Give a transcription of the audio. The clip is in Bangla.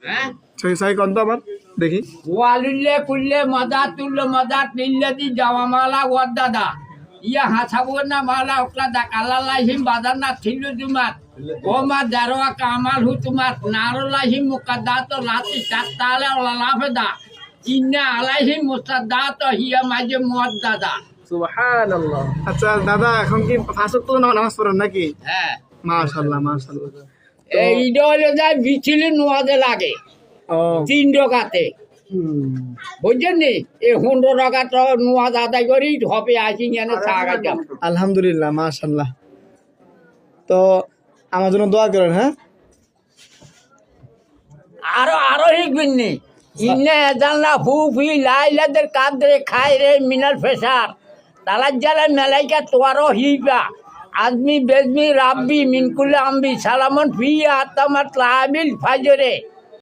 হ্যাঁ সাই কন্ত আমার দেখি ওয়ালিল্লে কুল্লে মাদাত তুল্লে মাদাত লিল্লাদি জামামালা ওয়াদাদা ইয়া হাসাবো না মালা ওকলা দা কালালাহিম বাদানা থিলু দুমাত ও মা দারোয়া কামাল হু তুমাত নারুলাহিম মুকাদ্দাত লাতি তাতালে ওলালাফেদা ইন্না আলাইহিম মুসাদ্দাত হিয়া মাঝে মুয়াদ্দাদা সুবহানাল্লাহ। আচ্ছা দাদা এখন কি পাঁচ ওয়াক্ত নামাজ পড়েন নাকি? হ্যাঁ মাশাআল্লাহ মাশাআল্লাহ। এইটা হলো যা বিচিলি নোয়াদে লাগে ও 3 টাকাতে বুঝছেন নি এই 15 টাকা তো নোয়াদ আদায় করি হবে আসি এনে থাকা যাব আলহামদুলিল্লাহ মাশাআল্লাহ। তো আমার জন্য দোয়া করেন। হ্যাঁ আরো শিখবেন নি ইন্নে জানলা ফুফি লাইলাদের কাদরে খাই রে মিনাল ফেসার তালার জ্বালা মেলাইকা তোয়ারো হিবা আদমি বেজমি রাব্বি মিনকুলে আম্বি সালামন ফি আতামাত লাবিল ফাজরে